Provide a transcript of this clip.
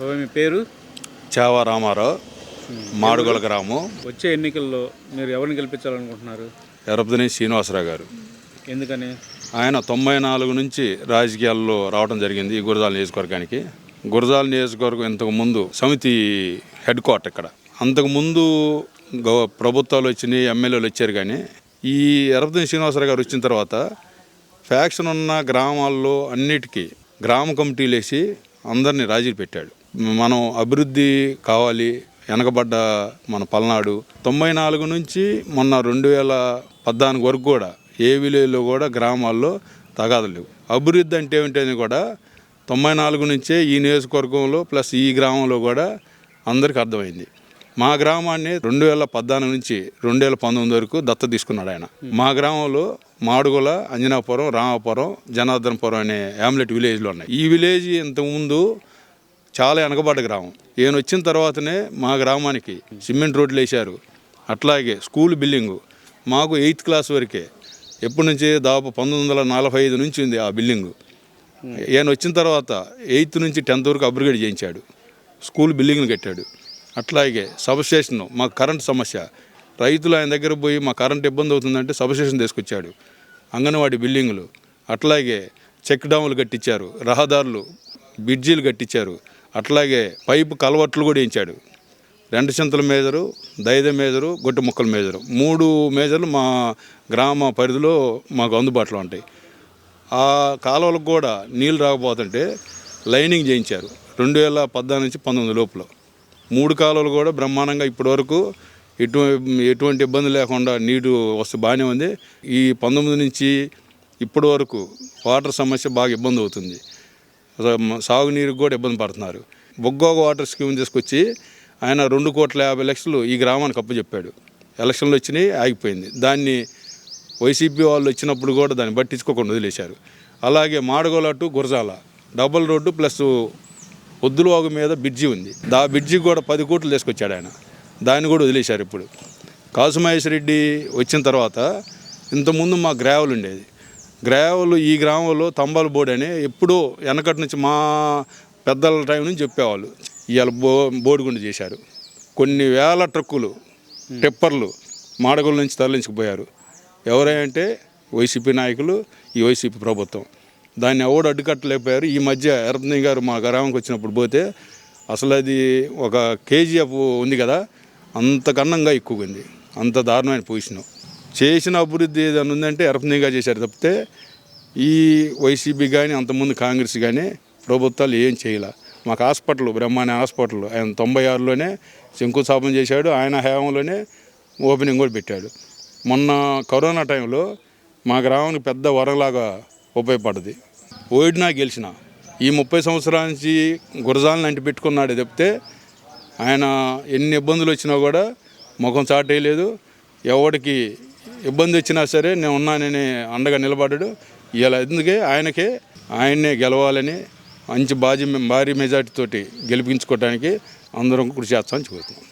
మీ పేరు? చావా రామారావు, మాడుగుల గ్రామం. వచ్చే ఎన్నికల్లో మీరు ఎవరిని గెలిపించాలనుకుంటున్నారు? ఎరపతిని శ్రీనివాసరావు గారు. ఎందుకని? ఆయన 94 నుంచి రాజకీయాల్లో రావడం జరిగింది ఈ గురజాల నియోజకవర్గానికి. గురజాల నియోజకవర్గం ఇంతకుముందు సమితి హెడ్ క్వార్టర్ ఇక్కడ. అంతకుముందు ప్రభుత్వాలు వచ్చినాయి, ఎమ్మెల్యేలు వచ్చారు. కానీ ఈ ఎరపతిని శ్రీనివాసరావు గారు వచ్చిన తర్వాత ఫ్యాక్షన్ ఉన్న గ్రామాల్లో అన్నిటికీ గ్రామ కమిటీలు వేసి అందరినీ రాజీలు పెట్టాడు. మనం అభివృద్ధి కావాలి, వెనకబడ్డ మన పల్నాడు 94 నుంచి మొన్న 2014 వరకు కూడా ఏ విలేజ్లో కూడా గ్రామాల్లో తగాదాలు లేవు. అభివృద్ధి అంటే ఏమిటని కూడా 94 నుంచే ఈ నియోజకవర్గంలో ప్లస్ ఈ గ్రామంలో కూడా అందరికీ అర్థమైంది. మా గ్రామాన్ని 2014 నుంచి 2019 వరకు దత్త తీసుకున్నాడు ఆయన. మా గ్రామంలో మాడుగుల, అంజనాపురం, రామాపురం, జనార్దనపురం అనే హ్యామ్లెట్ విలేజ్లు ఉన్నాయి. ఈ విలేజ్ ఇంతకుముందు చాలా వెనకబడ్డ గ్రామం. ఈయన వచ్చిన తర్వాతనే మా గ్రామానికి సిమెంట్ రోడ్లు వేశారు. అట్లాగే స్కూల్ బిల్డింగు మాకు 8th క్లాస్ వరకే. ఎప్పటి నుంచి దాదాపు 1945 నుంచి ఉంది ఆ బిల్డింగు. ఈయన వచ్చిన తర్వాత 8th నుంచి 10th వరకు అప్గ్రేడ్ చేయించాడు, స్కూల్ బిల్డింగ్లు కట్టాడు. అట్లాగే సబ్స్టేషన్, మాకు కరెంట్ సమస్య, రైతులు ఆయన దగ్గర పోయి మా కరెంట్ ఇబ్బంది అవుతుందంటే సబ్స్టేషన్ తీసుకొచ్చాడు. అంగన్వాడీ బిల్డింగులు, అట్లాగే చెక్ డ్యాములు కట్టించారు, రహదారులు, బ్రిడ్జీలు కట్టించారు. అట్లాగే పైపు కలవట్లు కూడా వేయించాడు. 2 చింతల మేజరు, దైద మేజరు, గొట్టు ముక్కల మేజరు, 3 మేజర్లు మా గ్రామ పరిధిలో మాకు అందుబాటులో ఉంటాయి. ఆ కాలువలకు కూడా నీళ్ళు రాకపోతుంటే లైనింగ్ చేయించారు 2014 నుంచి 19 లోపల. 3 కాలువలు కూడా బ్రహ్మాండంగా ఇప్పటివరకు ఎటువంటి ఇబ్బంది లేకుండా నీరు వస్తే బాగానే ఉంది. ఈ 19 నుంచి ఇప్పటి వరకు వాటర్ సమస్య బాగా ఇబ్బంది అవుతుంది. సాగునీరుకు కూడా ఇబ్బంది పడుతున్నారు. బొగ్గోగ వాటర్ స్కీమ్ తీసుకొచ్చి ఆయన 2,50,00,000 ఈ గ్రామానికి అప్పచెప్పాడు. ఎలక్షన్లు వచ్చినాయి, ఆగిపోయింది. దాన్ని వైసీపీ వాళ్ళు వచ్చినప్పుడు కూడా దాన్ని పట్టించుకోకుండా వదిలేశారు. అలాగే Madugola to Gurajala double road plus Oddulavagu మీద బ్రిడ్జి ఉంది. ఆ బ్రిడ్జి కూడా 10 కోట్లు తీసుకొచ్చాడు ఆయన. దాన్ని కూడా వదిలేశారు. ఇప్పుడు కాసుమహేశ్వరరెడ్డి వచ్చిన తర్వాత ఇంతకుముందు మా గ్రావెల్ ఉండేది. గ్రావెల్ ఈ గ్రామంలో తంబాల బోర్డు అని ఎప్పుడూ వెనకటి నుంచి మా పెద్దల టైం నుంచి చెప్పేవాళ్ళు. ఇవాళ బోర్డుగుండు చేశారు. కొన్ని వేల ట్రక్కులు, టిప్పర్లు మాడగుల నుంచి తరలించుకుపోయారు. ఎవరంటే వైసీపీ నాయకులు, ఈ వైసీపీ ప్రభుత్వం. దాన్ని ఎవడు అడ్డుకట్టలేకపోయారు. ఈ మధ్య ఎరపతిని గారు మా గ్రామంకి వచ్చినప్పుడు పోతే అసలు అది ఒక కేజీఎఫ్ ఉంది కదా, అంతకన్నంగా ఎక్కువగా ఉంది. అంత దారుణమైన పొజిషను. చేసిన అభివృద్ధి ఏదైనా ఉందంటే ఎరపతిని గారు చేశారు తప్పితే ఈ వైసీపీ కానీ అంతకుముందు కాంగ్రెస్ కానీ ప్రభుత్వాలు ఏం చేయలే. మాకు హాస్పిటల్, బ్రహ్మాండ హాస్పిటల్ ఆయన 96లోనే శంకుస్థాపన చేశాడు. ఆయన హయాంలోనే ఓపెనింగ్ కూడా పెట్టాడు. మొన్న కరోనా టైంలో మా గ్రామానికి పెద్ద వరంలాగా ఉపయోగపడ్డది. ఓడినా గెలిచిన ఈ 30 సంవత్సరాల నుంచి గురజాలను అంటి పెట్టుకున్నాడే తప్పితే ఆయన ఎన్ని ఇబ్బందులు వచ్చినా కూడా ముఖం చాటేయలేదు. ఎవరికి ఇబ్బంది వచ్చినా సరే నేను ఉన్నానని అండగా నిలబడ్డాడు. ఇలా ఎందుకే ఆయన్నే గెలవాలని మంచి భారీ మెజార్టీతోటి గెలిపించుకోవడానికి అందరం కృషి చేస్తామని చెబుతున్నాం.